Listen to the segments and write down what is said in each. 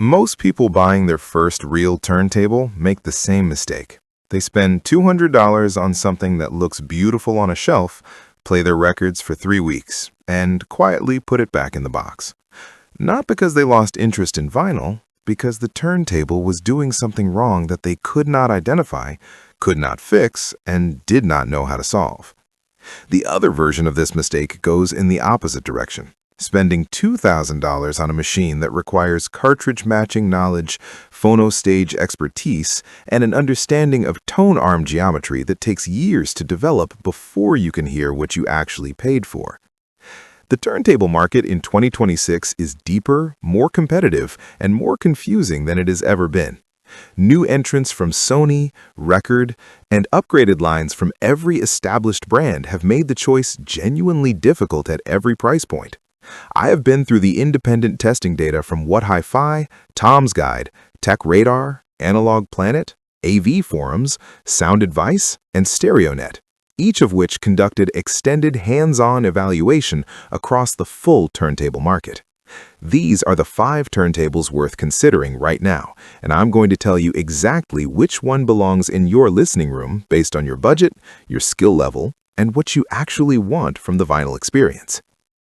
Most people buying their first real turntable make the same mistake. They spend $200 on something that looks beautiful on a shelf, play their records for 3 weeks, and quietly put it back in the box. Not because they lost interest in vinyl, because the turntable was doing something wrong that they could not identify, could not fix, and did not know how to solve. The other version of this mistake goes in the opposite direction. Spending $2,000 on a machine that requires cartridge matching knowledge, phono-stage expertise, and an understanding of tone arm geometry that takes years to develop before you can hear what you actually paid for. The turntable market in 2026 is deeper, more competitive, and more confusing than it has ever been. New entrants from Sony, Record, and upgraded lines from every established brand have made the choice genuinely difficult at every price point. I have been through the independent testing data from What Hi-Fi, Tom's Guide, Tech Radar, Analog Planet, AV Forums, Sound Advice, and StereoNet, each of which conducted extended hands-on evaluation across the full turntable market. These are the 5 turntables worth considering right now, and I'm going to tell you exactly which one belongs in your listening room based on your budget, your skill level, and what you actually want from the vinyl experience.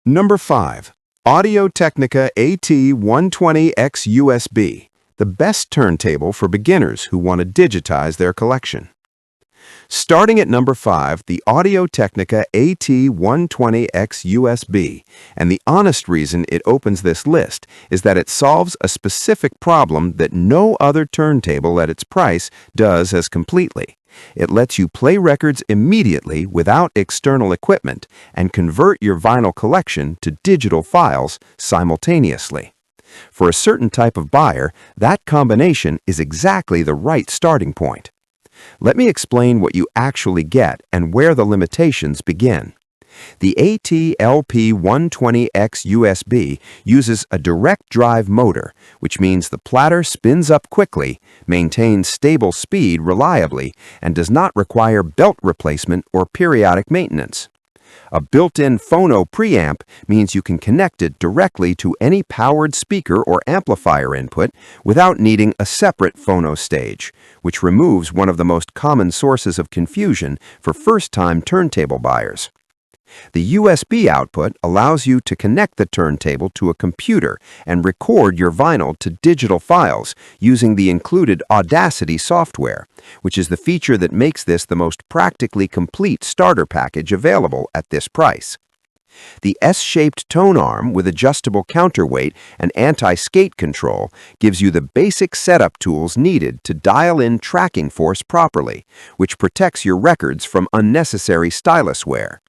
Number 5. Audio-Technica AT-LP120XUSB, the best turntable for beginners who want to digitize their collection. Starting at number 5, the Audio-Technica AT-LP120XUSB, and the honest reason it opens this list is that it solves a specific problem that no other turntable at its price does as completely. It lets you play records immediately without external equipment and convert your vinyl collection to digital files simultaneously. For a certain type of buyer, that combination is exactly the right starting point. Let me explain what you actually get and where the limitations begin. The AT-LP120XUSB uses a direct drive motor, which means the platter spins up quickly, maintains stable speed reliably, and does not require belt replacement or periodic maintenance. A built-in phono preamp means you can connect it directly to any powered speaker or amplifier input without needing a separate phono stage, which removes one of the most common sources of confusion for first-time turntable buyers. The USB output allows you to connect the turntable to a computer and record your vinyl to digital files using the included Audacity software, which is the feature that makes this the most practically complete starter package available at this price. The S-shaped tone arm with adjustable counterweight and anti-skate control gives you the basic setup tools needed to dial in tracking force properly, which protects your records from unnecessary stylus wear.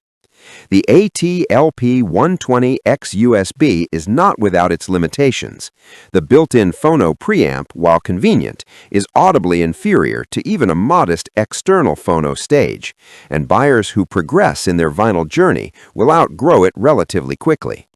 The AT-LP120XUSB is not without its limitations. The built-in phono preamp, while convenient, is audibly inferior to even a modest external phono stage, and buyers who progress in their vinyl journey will outgrow it relatively quickly.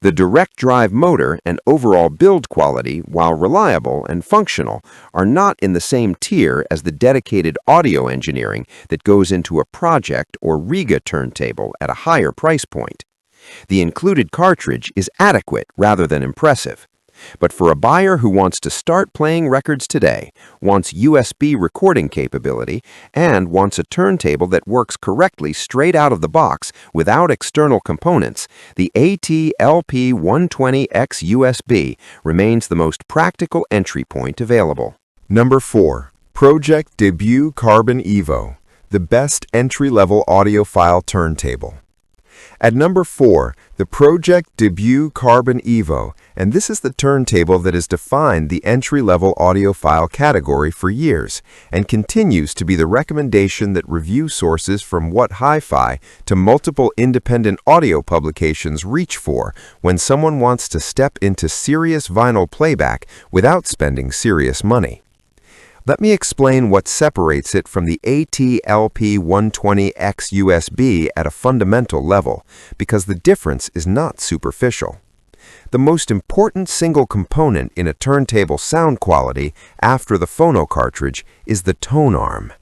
The direct drive motor and overall build quality, while reliable and functional, are not in the same tier as the dedicated audio engineering that goes into a Pro-Ject or Rega turntable at a higher price point. The included cartridge is adequate rather than impressive. But for a buyer who wants to start playing records today, wants USB recording capability, and wants a turntable that works correctly straight out of the box without external components, the AT-LP120XUSB remains the most practical entry point available. Number 4. Pro-Ject Debut Evo, the best entry-level audiophile turntable. At number 4, the Pro-Ject Debut Evo, and this is the turntable that has defined the entry-level audiophile category for years and continues to be the recommendation that review sources from What Hi-Fi to multiple independent audio publications reach for when someone wants to step into serious vinyl playback without spending serious money. Let me explain what separates it from the AT-LP120XUSB at a fundamental level, because the difference is not superficial. The most important single component in a turntable sound quality after the phono cartridge is the tone arm.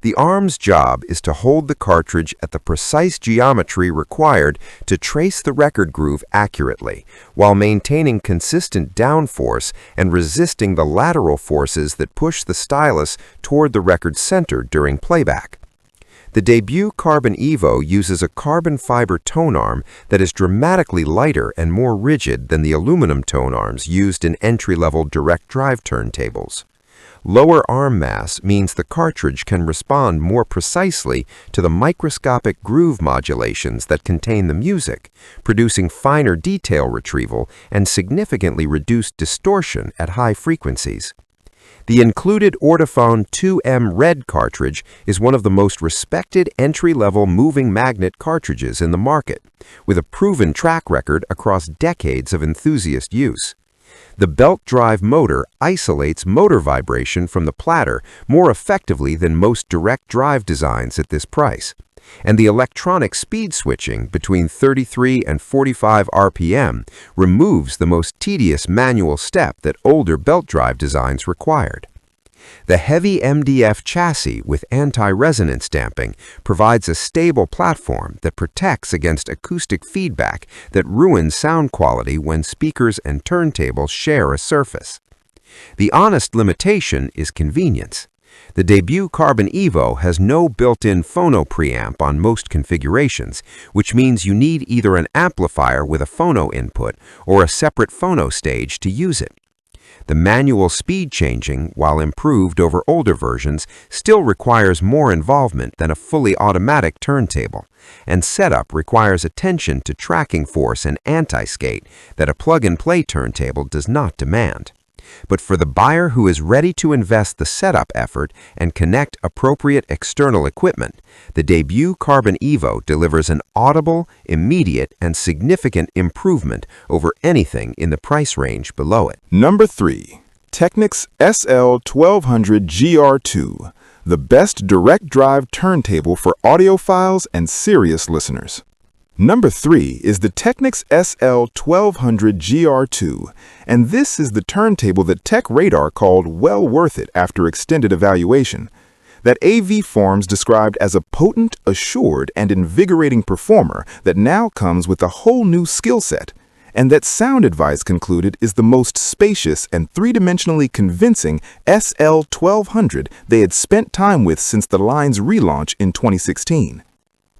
The arm's job is to hold the cartridge at the precise geometry required to trace the record groove accurately, while maintaining consistent downforce and resisting the lateral forces that push the stylus toward the record center during playback. The Debut Carbon Evo uses a carbon fiber tone arm that is dramatically lighter and more rigid than the aluminum tone arms used in entry-level direct drive turntables. Lower arm mass means the cartridge can respond more precisely to the microscopic groove modulations that contain the music, producing finer detail retrieval and significantly reduced distortion at high frequencies. The included Ortophone 2M Red cartridge is one of the most respected entry-level moving magnet cartridges in the market, with a proven track record across decades of enthusiast use. The belt drive motor isolates motor vibration from the platter more effectively than most direct drive designs at this price, and the electronic speed switching between 33 and 45 RPM removes the most tedious manual step that older belt drive designs required. The heavy MDF chassis with anti-resonance damping provides a stable platform that protects against acoustic feedback that ruins sound quality when speakers and turntables share a surface. The honest limitation is convenience. The Debut Carbon Evo has no built-in phono preamp on most configurations, which means you need either an amplifier with a phono input or a separate phono stage to use it. The manual speed changing, while improved over older versions, still requires more involvement than a fully automatic turntable, and setup requires attention to tracking force and anti-skate that a plug-and-play turntable does not demand. But for the buyer who is ready to invest the setup effort and connect appropriate external equipment, the Debut Carbon Evo delivers an audible, immediate, and significant improvement over anything in the price range below it. Number 3. Technics SL-1200GR2, the best direct drive turntable for audiophiles and serious listeners. Number 3 is the Technics SL-1200GR2, and this is the turntable that Tech Radar called well worth it after extended evaluation. That AV Forms described as a potent, assured, and invigorating performer that now comes with a whole new skill set, and that Sound Advice concluded is the most spacious and three-dimensionally convincing SL-1200 they had spent time with since the line's relaunch in 2016.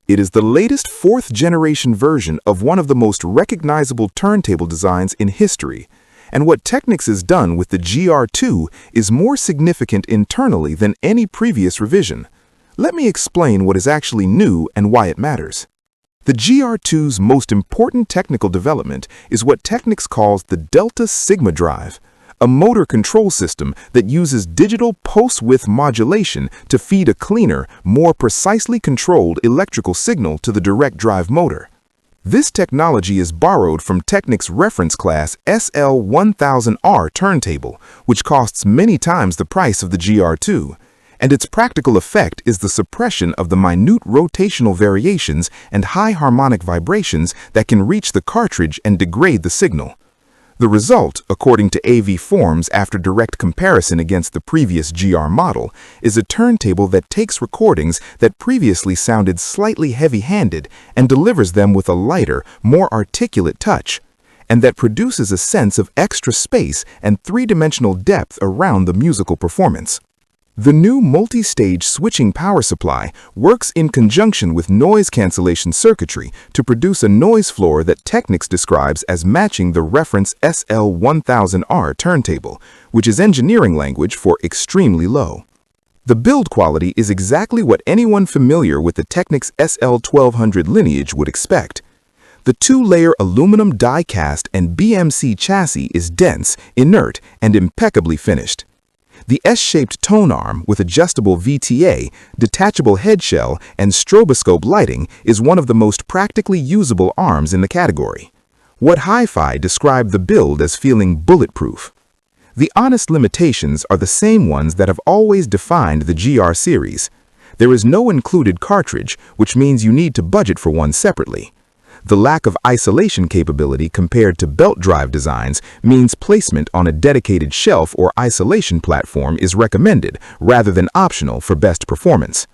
It is the latest fourth-generation version of one of the most recognizable turntable designs in history, and what Technics has done with the GR2 is more significant internally than any previous revision. Let me explain what is actually new and why it matters. The GR2's most important technical development is what Technics calls the Delta Sigma drive, a motor control system that uses digital pulse-width modulation to feed a cleaner, more precisely controlled electrical signal to the direct drive motor. This technology is borrowed from Technics' reference class SL-1000R turntable, which costs many times the price of the GR2, and its practical effect is the suppression of the minute rotational variations and high harmonic vibrations that can reach the cartridge and degrade the signal. The result, according to AV Forms after direct comparison against the previous GR model, is a turntable that takes recordings that previously sounded slightly heavy-handed and delivers them with a lighter, more articulate touch, and that produces a sense of extra space and three-dimensional depth around the musical performance. The new multi-stage switching power supply works in conjunction with noise cancellation circuitry to produce a noise floor that Technics describes as matching the reference SL-1000R turntable, which is engineering language for extremely low. The build quality is exactly what anyone familiar with the Technics SL-1200 lineage would expect. The two-layer aluminum die-cast and BMC chassis is dense, inert, and impeccably finished. The S-shaped tone arm with adjustable VTA, detachable headshell, and stroboscope lighting is one of the most practically usable arms in the category. What Hi-Fi described the build as feeling bulletproof. The honest limitations are the same ones that have always defined the GR series. There is no included cartridge, which means you need to budget for one separately. The lack of isolation capability compared to belt drive designs means placement on a dedicated shelf or isolation platform is recommended rather than optional for best performance.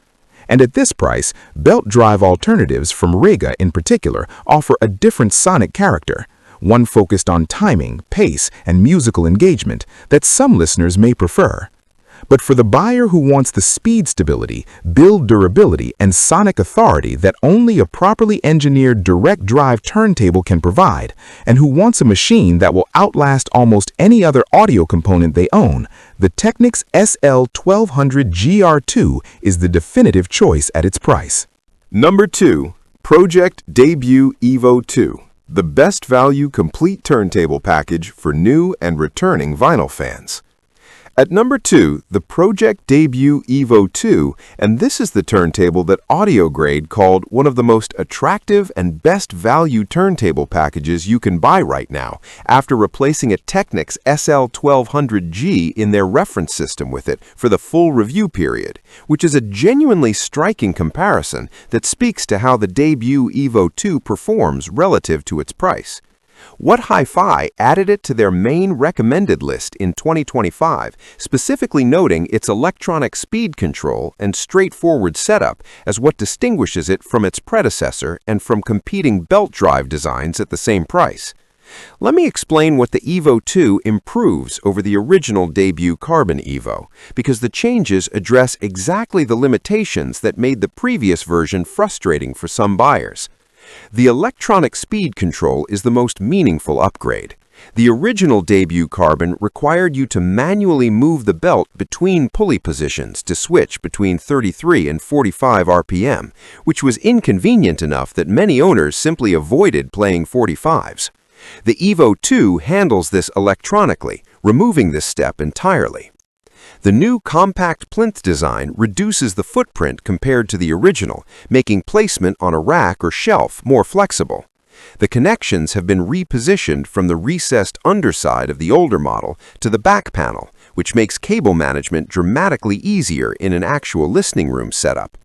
And at this price, belt drive alternatives from Rega in particular offer a different sonic character, one focused on timing, pace, and musical engagement that some listeners may prefer. But for the buyer who wants the speed stability, build durability, and sonic authority that only a properly engineered direct drive turntable can provide, and who wants a machine that will outlast almost any other audio component they own, the Technics SL-1200GR2 is the definitive choice at its price. Number 2. Pro-Ject Debut Evo 2, the best value complete turntable package for new and returning vinyl fans. At number 2, the Pro-Ject Debut Evo 2, and this is the turntable that AudioGrade called one of the most attractive and best value turntable packages you can buy right now, after replacing a Technics SL-1200G in their reference system with it for the full review period, which is a genuinely striking comparison that speaks to how the Debut Evo 2 performs relative to its price. What Hi-Fi added it to their main recommended list in 2025, specifically noting its electronic speed control and straightforward setup as what distinguishes it from its predecessor and from competing belt drive designs at the same price. Let me explain what the Evo 2 improves over the original debut Carbon Evo, because the changes address exactly the limitations that made the previous version frustrating for some buyers. The electronic speed control is the most meaningful upgrade. The original debut Carbon required you to manually move the belt between pulley positions to switch between 33 and 45 RPM, which was inconvenient enough that many owners simply avoided playing 45s. The Evo 2 handles this electronically, removing this step entirely. The new compact plinth design reduces the footprint compared to the original, making placement on a rack or shelf more flexible. The connections have been repositioned from the recessed underside of the older model to the back panel, which makes cable management dramatically easier in an actual listening room setup.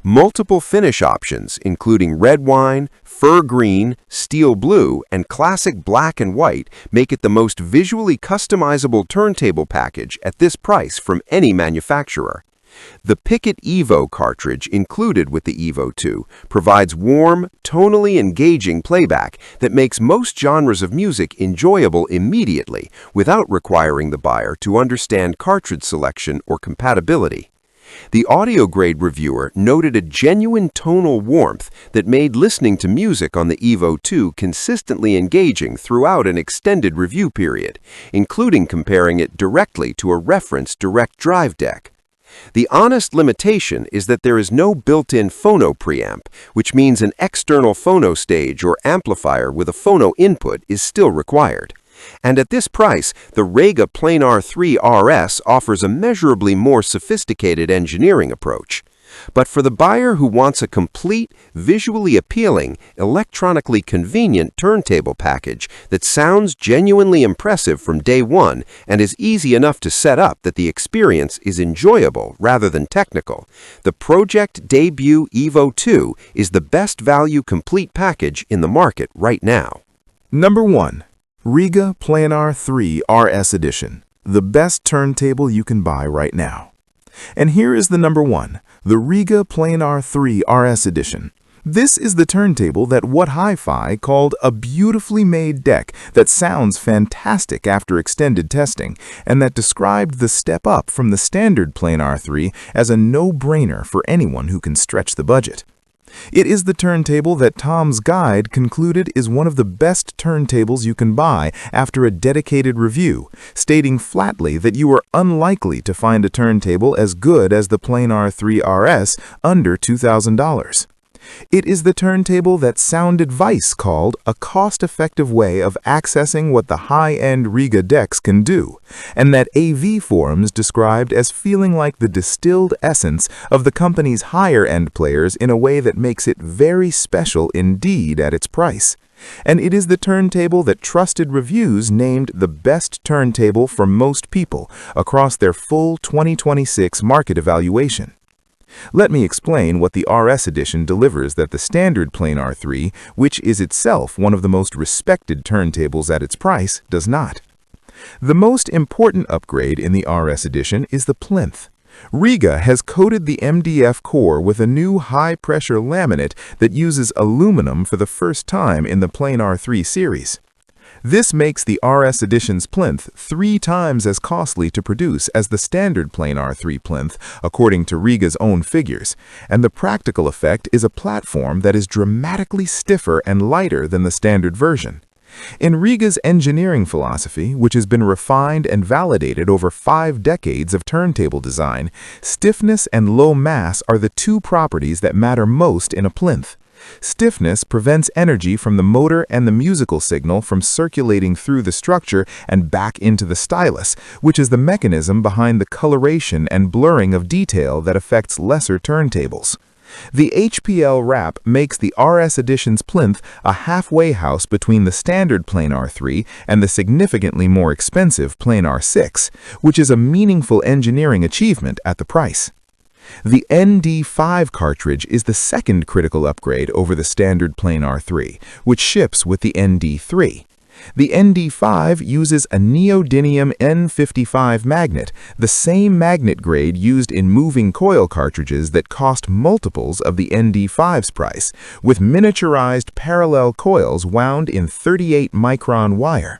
Multiple finish options, including red wine, fir green, steel blue, and classic black and white, make it the most visually customizable turntable package at this price from any manufacturer. The Picket Evo cartridge included with the Evo 2 provides warm, tonally engaging playback that makes most genres of music enjoyable immediately without requiring the buyer to understand cartridge selection or compatibility. The AudioGrade reviewer noted a genuine tonal warmth that made listening to music on the Evo 2 consistently engaging throughout an extended review period, including comparing it directly to a reference direct drive deck. The honest limitation is that there is no built-in phono preamp, which means an external phono stage or amplifier with a phono input is still required. And at this price, the Rega Planar 3 RS offers a measurably more sophisticated engineering approach. But for the buyer who wants a complete, visually appealing, electronically convenient turntable package that sounds genuinely impressive from day one and is easy enough to set up that the experience is enjoyable rather than technical, the Pro-Ject Debut Evo 2 is the best value complete package in the market right now. Number 1. Rega Planar 3 RS Edition, the best turntable you can buy right now. And here is the number 1, the Rega Planar 3 RS Edition. This is the turntable that What Hi-Fi called a beautifully made deck that sounds fantastic after extended testing, and that described the step up from the standard Planar 3 as a no-brainer for anyone who can stretch the budget. It is the turntable that Tom's Guide concluded is one of the best turntables you can buy after a dedicated review, stating flatly that you are unlikely to find a turntable as good as the Planar 3 RS under $2,000. It is the turntable that Sound Advice called a cost-effective way of accessing what the high-end Rega decks can do, and that AV forums described as feeling like the distilled essence of the company's higher-end players in a way that makes it very special indeed at its price. And it is the turntable that Trusted Reviews named the best turntable for most people across their full 2026 market evaluation. Let me explain what the RS edition delivers that the standard Planar 3, which is itself one of the most respected turntables at its price, does not. The most important upgrade in the RS edition is the plinth. Rega has coated the MDF core with a new high-pressure laminate that uses aluminum for the first time in the Planar 3 series. This makes the RS edition's plinth 3 times as costly to produce as the standard Planar 3 plinth, according to Rega's own figures, and the practical effect is a platform that is dramatically stiffer and lighter than the standard version. In Rega's engineering philosophy, which has been refined and validated over 5 decades of turntable design, stiffness and low mass are the 2 properties that matter most in a plinth. Stiffness prevents energy from the motor and the musical signal from circulating through the structure and back into the stylus, which is the mechanism behind the coloration and blurring of detail that affects lesser turntables. The HPL wrap makes the RS edition's plinth a halfway house between the standard Planar 3 and the significantly more expensive Planar 6, which is a meaningful engineering achievement at the price. The ND5 cartridge is the second critical upgrade over the standard Planar 3, which ships with the ND3. The ND5 uses a neodymium N55 magnet, the same magnet grade used in moving coil cartridges that cost multiples of the ND5's price, with miniaturized parallel coils wound in 38-micron wire.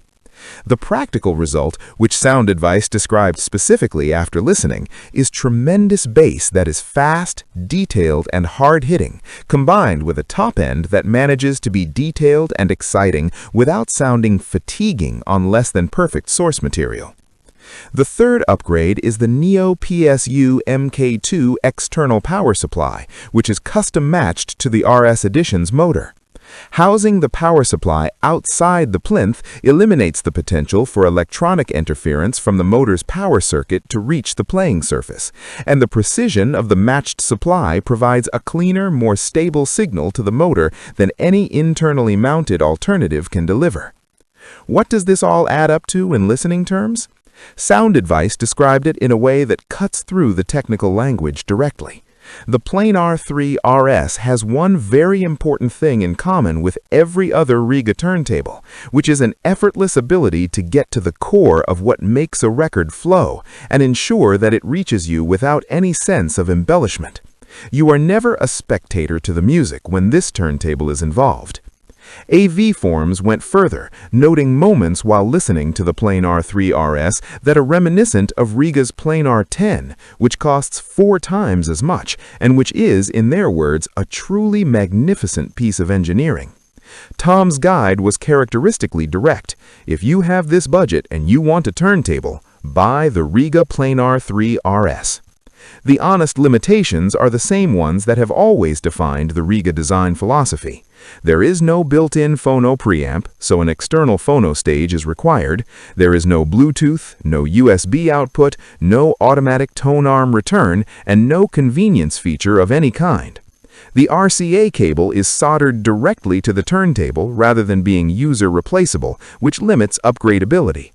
The practical result, which Sound Advice described specifically after listening, is tremendous bass that is fast, detailed, and hard-hitting, combined with a top end that manages to be detailed and exciting without sounding fatiguing on less than perfect source material. The third upgrade is the Neo PSU MK2 external power supply, which is custom-matched to the RS edition's motor. Housing the power supply outside the plinth eliminates the potential for electronic interference from the motor's power circuit to reach the playing surface, and the precision of the matched supply provides a cleaner, more stable signal to the motor than any internally mounted alternative can deliver. What does this all add up to in listening terms? Sound Advice described it in a way that cuts through the technical language directly. The Planar 3 RS has one very important thing in common with every other Rega turntable, which is an effortless ability to get to the core of what makes a record flow and ensure that it reaches you without any sense of embellishment. You are never a spectator to the music when this turntable is involved. AV Forums went further, noting moments while listening to the Planar 3 RS that are reminiscent of Rega's Planar 10, which costs 4 times as much, and which is, in their words, a truly magnificent piece of engineering. Tom's guide was characteristically direct. If you have this budget and you want a turntable, buy the Rega Planar 3 RS. The honest limitations are the same ones that have always defined the Rega design philosophy. There is no built-in phono preamp, so an external phono stage is required. There is no Bluetooth, no USB output, no automatic tone arm return, and no convenience feature of any kind. The RCA cable is soldered directly to the turntable rather than being user replaceable, which limits upgradability.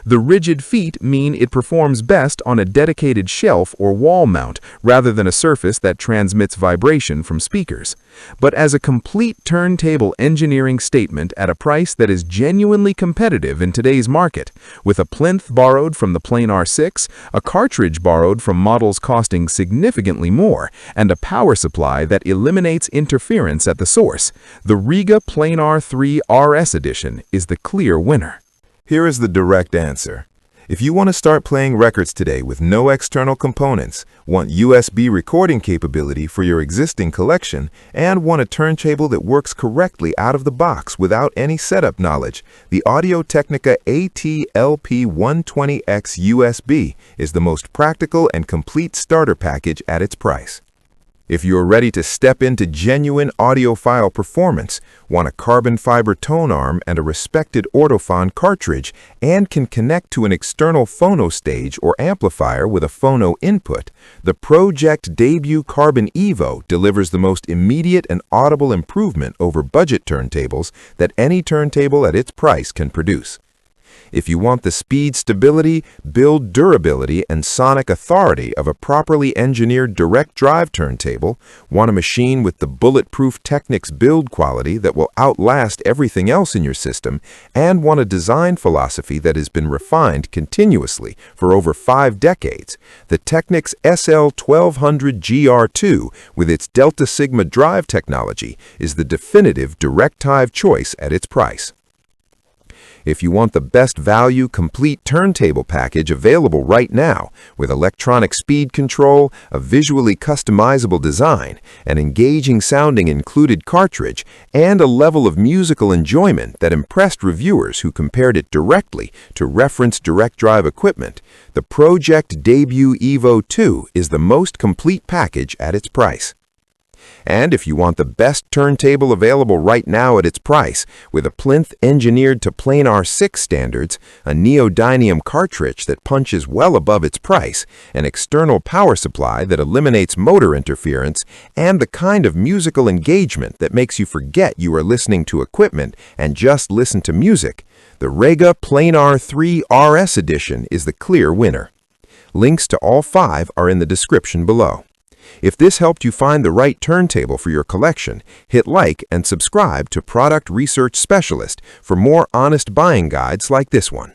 The rigid feet mean it performs best on a dedicated shelf or wall mount rather than a surface that transmits vibration from speakers. But as a complete turntable engineering statement at a price that is genuinely competitive in today's market, with a plinth borrowed from the Planar 6, a cartridge borrowed from models costing significantly more, and a power supply that eliminates interference at the source, the Rega Planar 3 RS edition is the clear winner. Here is the direct answer. If you want to start playing records today with no external components, want USB recording capability for your existing collection, and want a turntable that works correctly out of the box without any setup knowledge, the Audio-Technica AT-LP120XUSB is the most practical and complete starter package at its price. If you're ready to step into genuine audiophile performance, want a carbon fiber tone arm and a respected Ortophon cartridge, and can connect to an external phono stage or amplifier with a phono input, the Pro-Ject Debut Evo delivers the most immediate and audible improvement over budget turntables that any turntable at its price can produce. If you want the speed stability, build durability, and sonic authority of a properly engineered direct drive turntable, want a machine with the bulletproof Technics build quality that will outlast everything else in your system, and want a design philosophy that has been refined continuously for over 5 decades, the Technics SL-1200GR2 with its Delta Sigma drive technology is the definitive direct drive choice at its price. If you want the best value complete turntable package available right now, with electronic speed control, a visually customizable design, an engaging sounding included cartridge, and a level of musical enjoyment that impressed reviewers who compared it directly to reference direct drive equipment, the Pro-Ject Debut Evo 2 is the most complete package at its price. And if you want the best turntable available right now at its price, with a plinth engineered to Planar 6 standards, a neodymium cartridge that punches well above its price, an external power supply that eliminates motor interference, and the kind of musical engagement that makes you forget you are listening to equipment and just listen to music, the Rega Planar 3 RS Edition is the clear winner. Links to all 5 are in the description below. If this helped you find the right turntable for your collection, hit like and subscribe to Product Research Specialist for more honest buying guides like this one.